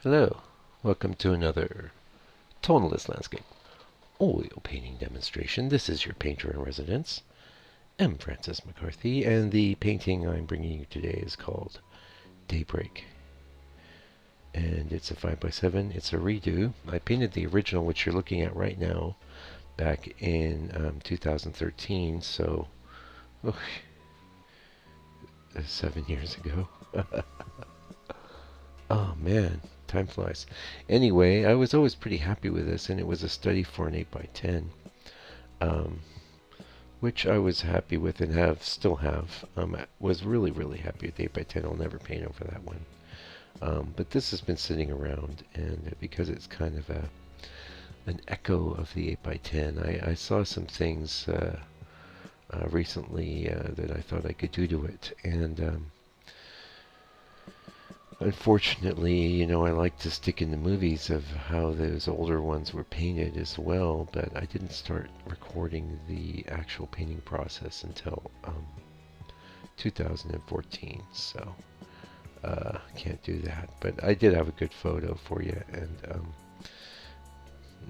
Hello, welcome to another Tonalist landscape oil painting demonstration. This is your painter in residence, M. Francis McCarthy, and the painting I'm bringing you today is called Daybreak. And it's a 5x7, it's a redo. I painted the original, which you're looking at right now, back in 2013, so 7 years ago. Oh man, time flies. Anyway, I was always pretty happy with this, and it was a study for an 8x10, um, which I was happy with and still have. I was really happy with the 8x10. I'll never paint over that one. But this has been sitting around, and because it's kind of an echo of the 8x10, I saw some things recently that I thought I could do to it, and unfortunately, I like to stick in the movies of how those older ones were painted as well, but I didn't start recording the actual painting process until 2014, so can't do that. But I did have a good photo for you, and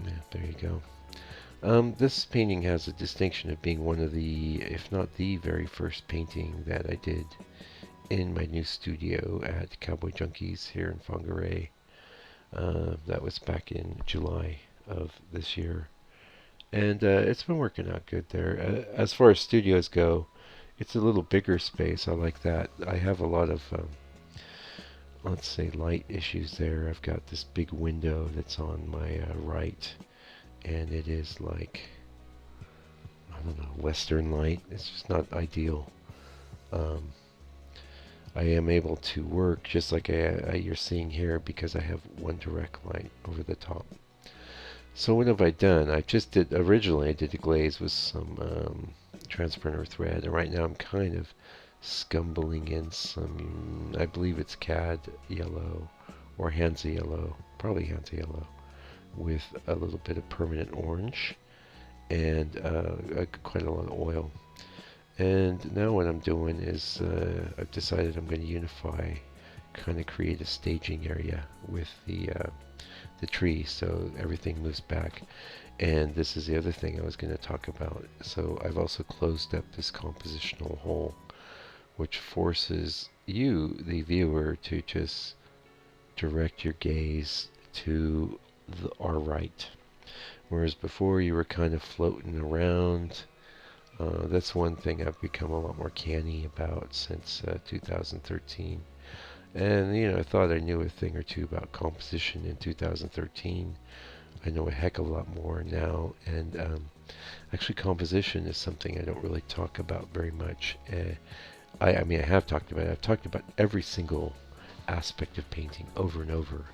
yeah, there you go. This painting has a distinction of being one of the, if not the very first painting that I did in my new studio at Cowboy Junkies here in Fongaray. That was back in July of this year. And it's been working out good there. As far as studios go, it's a little bigger space. I like that. I have a lot of, let's say, light issues there. I've got this big window that's on my right, and it is like, I don't know, Western light. It's just not ideal. I am able to work just like you're seeing here because I have one direct light over the top. So what have I done? Originally I did the glaze with some transparent thread, and right now I'm kind of scumbling in some, I believe it's CAD yellow or Hansa yellow, probably Hansa yellow, with a little bit of permanent orange and quite a lot of oil. And now what I'm doing is I've decided I'm going to unify, kind of create a staging area with the tree, so everything moves back. And this is the other thing I was going to talk about. So I've also closed up this compositional hole, which forces you, the viewer, to just direct your gaze to our right. Whereas before you were kind of floating around. That's one thing I've become a lot more canny about since 2013. And, I thought I knew a thing or two about composition in 2013. I know a heck of a lot more now. And actually, composition is something I don't really talk about very much. I mean, I have talked about it. I've talked about every single aspect of painting over and over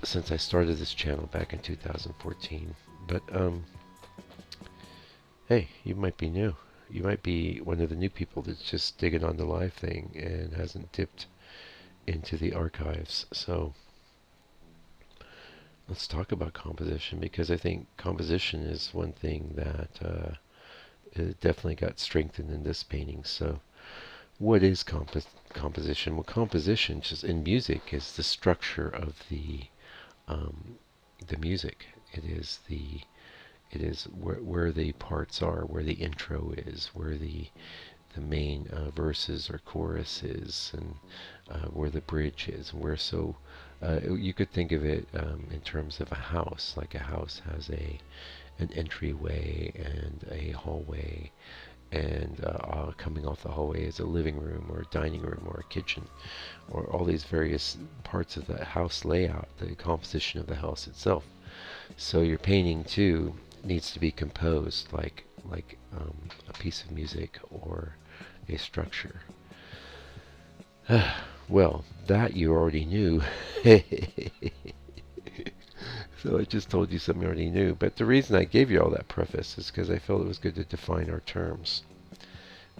since I started this channel back in 2014. But, hey, you might be new. You might be one of the new people that's just digging on the live thing and hasn't dipped into the archives. So let's talk about composition, because I think composition is one thing that it definitely got strengthened in this painting. So what is composition? Well, composition, just in music, is the structure of the music. It is where the parts are, where the intro is, where the main verses or chorus is, and where the bridge is. You could think of it in terms of a house. Like a house has an entryway and a hallway, and coming off the hallway is a living room or a dining room or a kitchen, or all these various parts of the house layout, the composition of the house itself. So your painting too needs to be composed like a piece of music or a structure. Well, that you already knew. So I just told you something you already knew. But the reason I gave you all that preface is because I felt it was good to define our terms.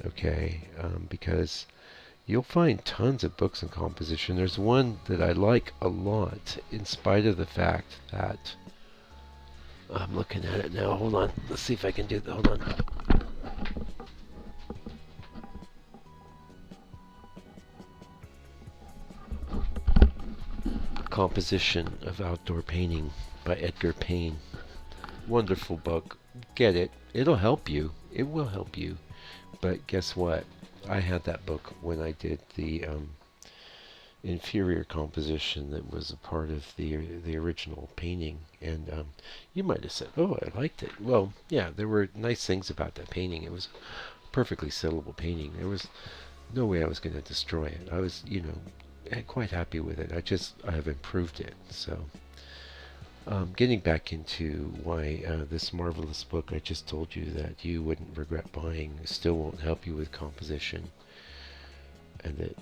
Okay, because you'll find tons of books on composition. There's one that I like a lot, in spite of the fact that I'm looking at it now. Hold on. Let's see if I can do that. Hold on. Composition of Outdoor Painting by Edgar Payne. Wonderful book. Get it. It'll help you. It will help you. But guess what? I had that book when I did the inferior composition that was a part of the original painting, and you might have said, "Oh, I liked it." Well, yeah, there were nice things about that painting. It was a perfectly sellable painting. There was no way I was going to destroy it. I was, quite happy with it. I have improved it. So, getting back into why this marvelous book I just told you that you wouldn't regret buying still won't help you with composition, and that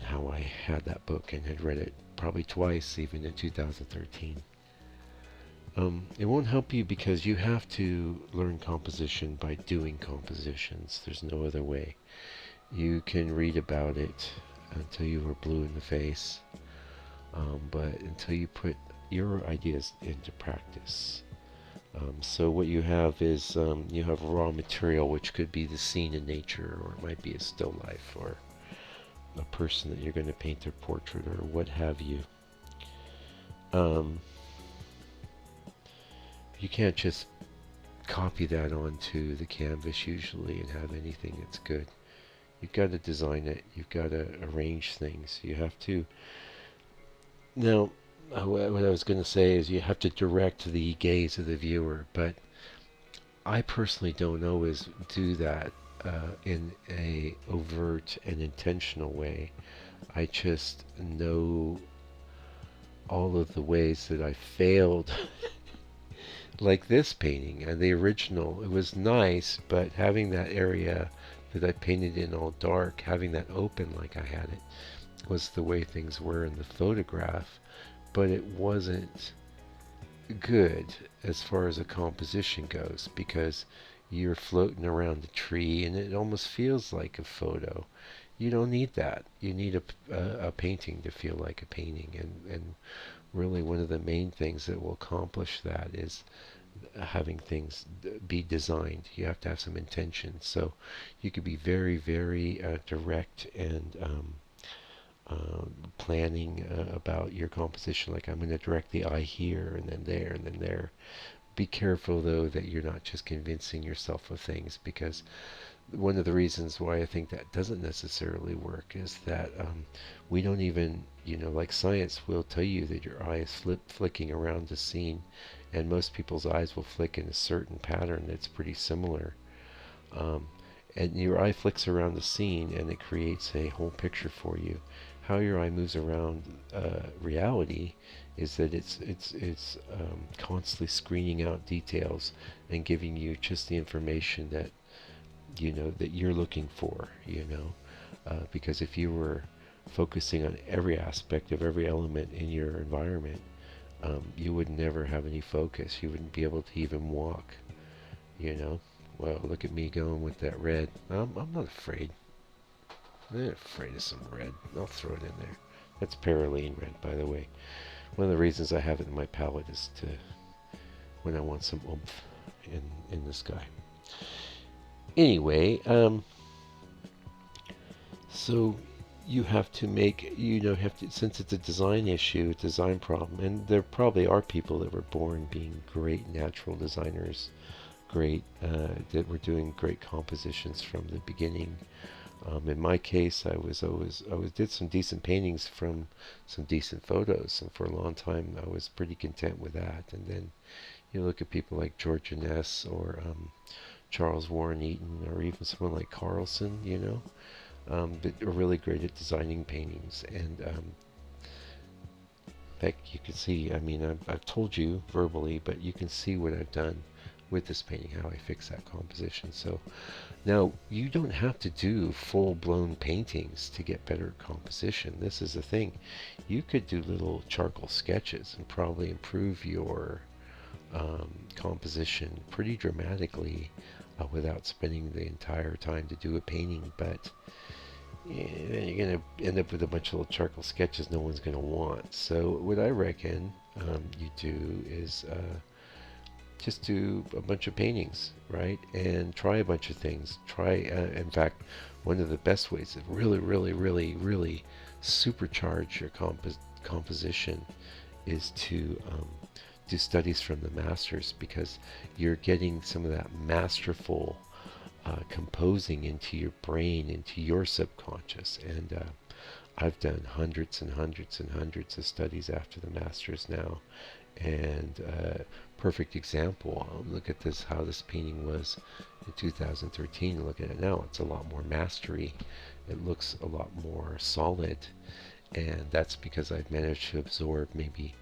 how I had that book and had read it probably twice, even in 2013. It won't help you because you have to learn composition by doing compositions. There's no other way. You can read about it until you are blue in the face, but until you put your ideas into practice. So what you have is you have raw material, which could be the scene in nature, or it might be a still life, or a person that you're going to paint their portrait, or what have you. You can't just copy that onto the canvas usually and have anything that's good. You've got to design it. You've got to arrange things. You have to. Now, what I was going to say is you have to direct the gaze of the viewer, but I personally don't always do that in a overt and intentional way. I just know all of the ways that I failed. Like this painting and the original, it was nice, but having that area that I painted in all dark, having that open like I had it, was the way things were in the photograph, but it wasn't good as far as a composition goes, because you're floating around a tree and it almost feels like a photo. You don't need that. You need a painting to feel like a painting, and really one of the main things that will accomplish that is having things be designed. You have to have some intention. So you could be very, very direct and planning about your composition. Like, I'm going to direct the eye here and then there and then there. Be careful though that you're not just convincing yourself of things, because one of the reasons why I think that doesn't necessarily work is that we don't even, like science will tell you that your eye is flicking around the scene, and most people's eyes will flick in a certain pattern that's pretty similar. And your eye flicks around the scene and it creates a whole picture for you. How your eye moves around reality is that it's constantly screening out details and giving you just the information that that you're looking for. Because if you were focusing on every aspect of every element in your environment, you would never have any focus. You wouldn't be able to even walk. Well, look at me going with that red. I'm not afraid. I'm not afraid of some red. I'll throw it in there. That's Paraline red, by the way. One of the reasons I have it in my palette is to when I want some oomph in the sky. Anyway, so you have to make, since it's a design issue, a design problem, and there probably are people that were born being great natural designers, that were doing great compositions from the beginning. In my case, I did some decent paintings from some decent photos, and for a long time I was pretty content with that. And then you look at people like George Ness or Charles Warren Eaton, or even someone like Carlson, that are really great at designing paintings. And in fact, you can see, I've told you verbally, but you can see what I've done with this painting, how I fix that composition. So now you don't have to do full-blown paintings to get better composition. This is the thing. You could do little charcoal sketches and probably improve your composition pretty dramatically without spending the entire time to do a painting. But then you're going to end up with a bunch of little charcoal sketches no one's going to want. So what I reckon you do is just do a bunch of paintings, right? And try a bunch of things. In fact, one of the best ways of really, really, really, really supercharge your composition is to do studies from the masters, because you're getting some of that masterful composing into your brain, into your subconscious. And I've done hundreds and hundreds and hundreds of studies after the masters now. And perfect example, look at this, how this painting was in 2013. Look at it now. It's a lot more mastery. It looks a lot more solid. And that's because I've managed to absorb maybe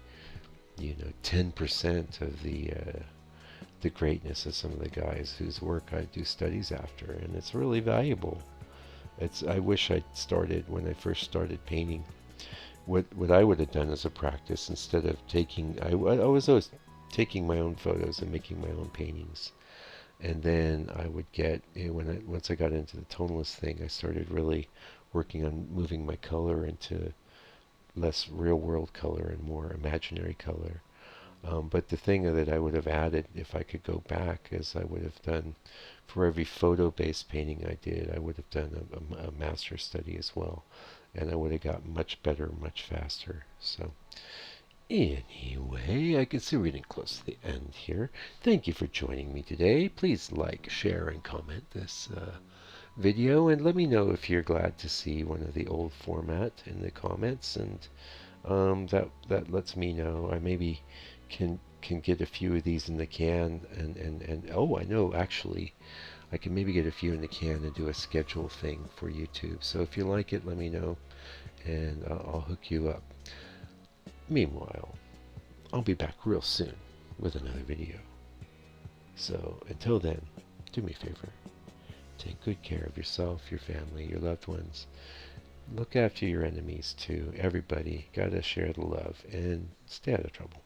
10% of the greatness of some of the guys whose work I do studies after, and it's really valuable. I wish I'd started when I first started painting. What I would have done as a practice, instead of taking, I was always taking my own photos and making my own paintings, and then I would get once I got into the tonalist thing, I started really working on moving my color into less real world color and more imaginary color. But the thing that I would have added if I could go back is I would have done, for every photo-based painting I did, I would have done a master study as well. And I would have got much better, much faster. So anyway, I can see we're getting close to the end here. Thank you for joining me today. Please like, share, and comment this video. And let me know if you're glad to see one of the old format in the comments. And that lets me know. I maybe can get a few of these in the can, and oh, I know, actually I can maybe get a few in the can and do a schedule thing for YouTube. So if you like it, let me know, and I'll hook you up. Meanwhile, I'll be back real soon with another video. So until then, do me a favor, take good care of yourself, your family, your loved ones. Look after your enemies too. Everybody gotta share the love and stay out of trouble.